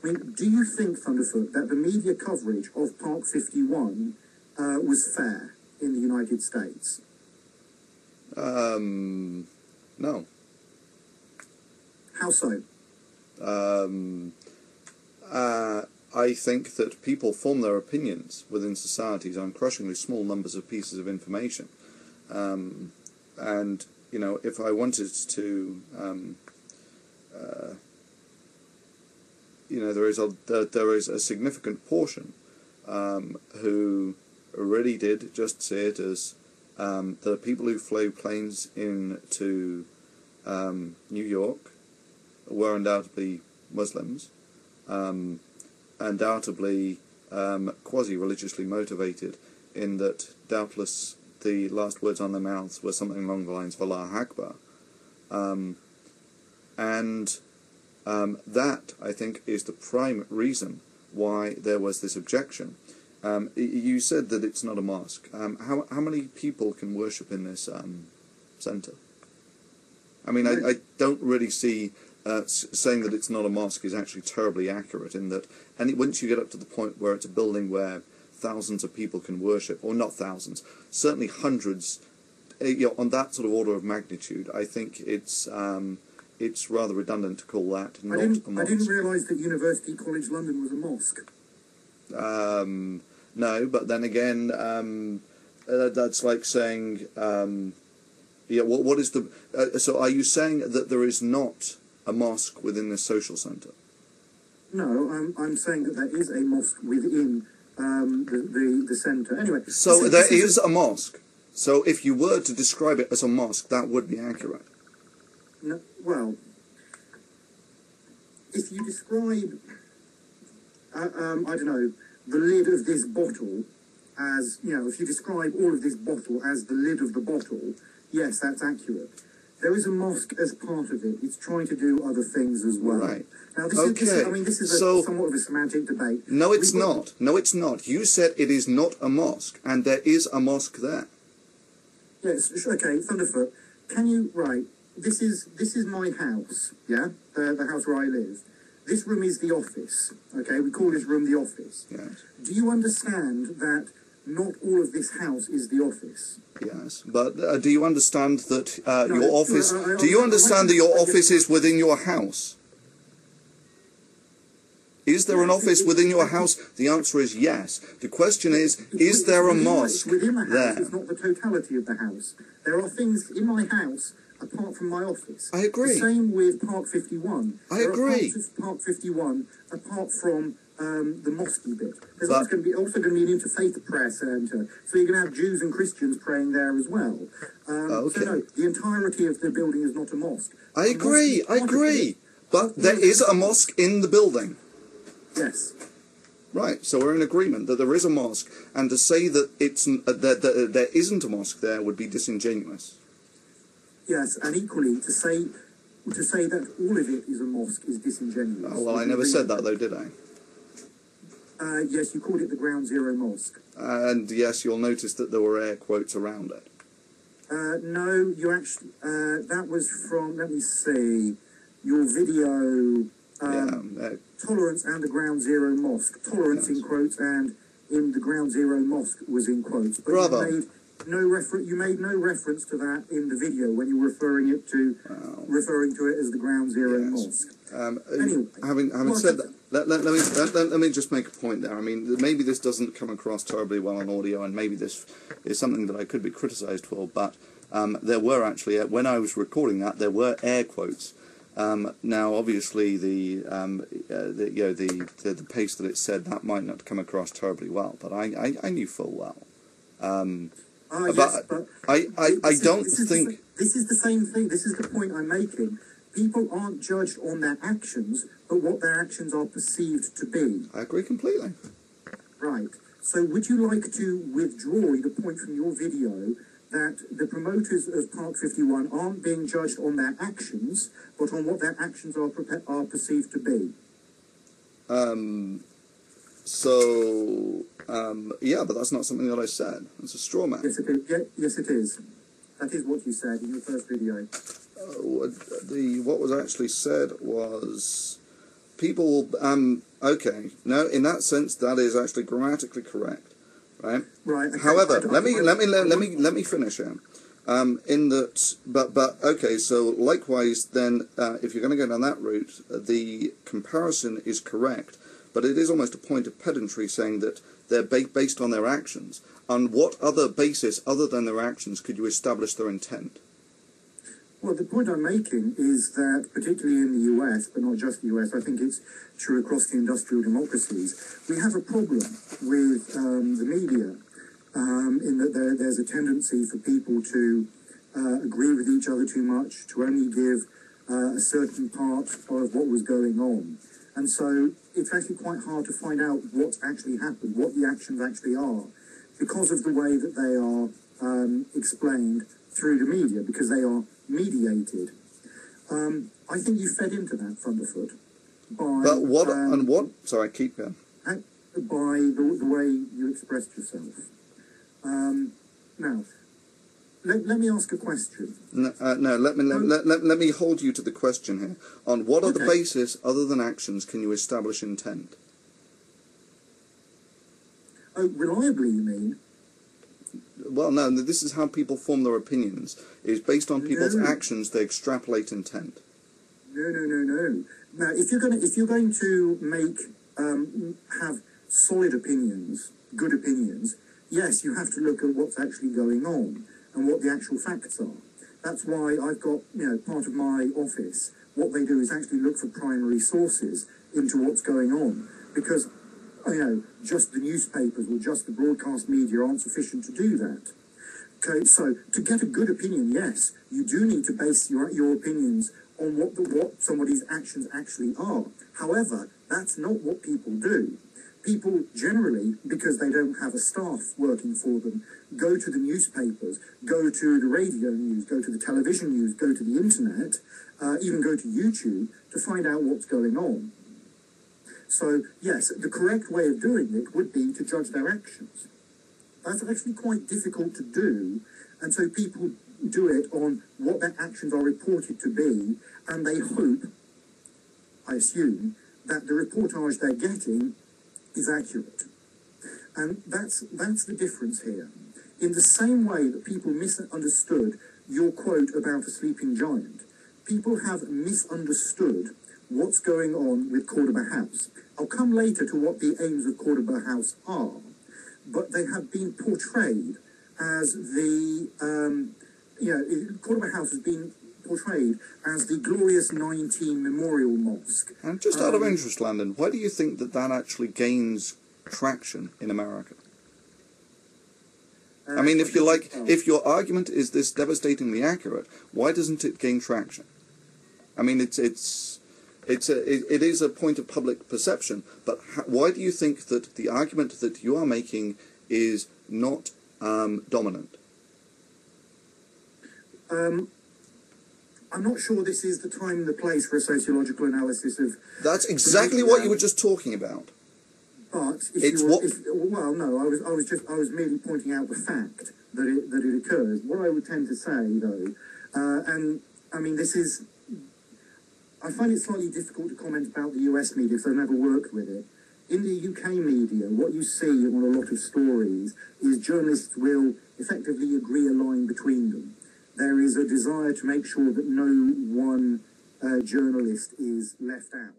mean, do you think, Thunderfoot, that the media coverage of Park 51 was fair in the United States? No. How so? I think that people form their opinions within societies on crushingly small numbers of pieces of information. And, you know, if I wanted to, you know, there is a significant portion who really did just see it as the people who flew planes into New York were undoubtedly Muslims, undoubtedly quasi-religiously motivated, in that doubtless the last words on their mouths were something along the lines of Allah Akbar. That, I think, is the prime reason why there was this objection. You said that it's not a mosque. How many people can worship in this centre? I mean, I don't really see saying that it's not a mosque is actually terribly accurate, in that, and once you get up to the point where it's a building where thousands of people can worship, or not thousands, certainly hundreds, you know, on that sort of order of magnitude, I think it's rather redundant to call that not a mosque. I didn't realise that University College London was a mosque. No, but then again, that's like saying, yeah, what is the... so are you saying that there is not a mosque within this social centre? No, I'm saying that there is a mosque within the centre. Anyway... So there is a mosque. So if you were to describe it as a mosque, that would be accurate. No, well, if you describe, I don't know, the lid of this bottle as, you know, if you describe all of this bottle as the lid of the bottle, yes, that's accurate. There is a mosque as part of it. It's trying to do other things as well. Right. Now, this is somewhat of a semantic debate. No, it's not. No, it's not. You said it is not a mosque, and there is a mosque there. Yes, okay, Thunderfoot, can you, right, this is my house, yeah, the house where I live. This room is the office, okay, we call this room the office. Yes. Do you understand that not all of this house is the office? Yes, but do you understand that your office... do you understand that your office is within your house? Is there an office within your house? The answer is yes. The question is there a mosque within the house there? It's not the totality of the house. There are things in my house apart from my office. I agree. The same with Park 51. I agree. There are parts of Park 51 apart from the mosque bit. There's also going to be an interfaith prayer centre, so you're going to have Jews and Christians praying there as well. Okay. So no, the entirety of the building is not a mosque. I agree. But there is a mosque in the building. Yes. Right, so we're in agreement that there is a mosque, and to say that that there isn't a mosque there would be disingenuous. Yes, and equally to say that all of it is a mosque is disingenuous. Oh, well, I never said that though, did I? Yes, you called it the Ground Zero Mosque. And yes, you'll notice that there were air quotes around it. No, you actually, that was from, let me see, your video, Tolerance and the Ground Zero Mosque. Tolerance in quotes and in the Ground Zero Mosque was in quotes. But Bravo. You made no reference to that in the video when you were referring to it as the Ground Zero Mosque. Anyway, having said that, let me just make a point there. I mean, maybe this doesn't come across terribly well on audio, and maybe this is something that I could be criticised for. But there were actually, when I was recording that, there were air quotes. Now, obviously, the pace that it said, that might not come across terribly well, but I knew full well. Yes, but I don't think... This is the same thing. This is the point I'm making. People aren't judged on their actions, but what their actions are perceived to be. I agree completely. Right. So would you like to withdraw the point from your video that the promoters of Park 51 aren't being judged on their actions, but on what their actions are perceived to be? Yeah, but that's not something that I said. It's a straw man. Yes, it is. Yeah, yes, it is. That is what you said in your first video. What was actually said was people, okay, no, in that sense, that is actually grammatically correct, right? Right. Okay. However, let me finish here. In that, but okay. So likewise, then, if you're going to go down that route, the comparison is correct, but it is almost a point of pedantry saying that they're based on their actions. On what other basis, other than their actions, could you establish their intent? Well, the point I'm making is that, particularly in the US, but not just the US, I think it's true across the industrial democracies, we have a problem with the media, in that there's a tendency for people to agree with each other too much, to only give a certain part of what was going on. And so it's actually quite hard to find out what's actually happened, what the actions actually are, because of the way that they are explained through the media, because they are mediated. I think you fed into that, Thunderfoot, by... But what, and what... Sorry, keep going. By the way you expressed yourself. Now, let me ask a question. No, let me hold you to the question here. On what other basis, other than actions, can you establish intent? Oh, reliably, you mean? Well, no, this is how people form their opinions. It's based on people's actions, they extrapolate intent. No. Now, if you're going to make have solid opinions, good opinions, yes, you have to look at what's actually going on and what the actual facts are. That's why I've got, part of my office, what they do is actually look for primary sources into what's going on, because just the newspapers or just the broadcast media aren't sufficient to do that. Okay, so to get a good opinion, yes, you do need to base your opinions on what somebody's actions actually are. However, that's not what people do. People generally, because they don't have a staff working for them, go to the newspapers, go to the radio news, go to the television news, go to the internet, even go to YouTube to find out what's going on. So, yes, the correct way of doing it would be to judge their actions. That's actually quite difficult to do, and so people do it on what their actions are reported to be, and they hope, I assume, that the reportage they're getting is accurate. And that's the difference here. In the same way that people misunderstood your quote about a sleeping giant, people have misunderstood what's going on with Cordoba House. I'll come later to what the aims of Cordoba House are, but they have been portrayed as the, Cordoba House has been portrayed as the glorious 19 Memorial Mosque. And just out of interest, Landon, why do you think that actually gains traction in America? I mean, if your argument is this devastatingly accurate, why doesn't it gain traction? I mean, it is a point of public perception, but why do you think that the argument that you are making is not dominant? I'm not sure this is the time and the place for a sociological analysis of... That's exactly what you were just talking about. But I was merely pointing out the fact that it occurs. What I would tend to say, though, and I mean, I find it slightly difficult to comment about the US media because I've never worked with it. In the UK media, what you see on a lot of stories is journalists will effectively agree a line between them. There is a desire to make sure that no one journalist is left out.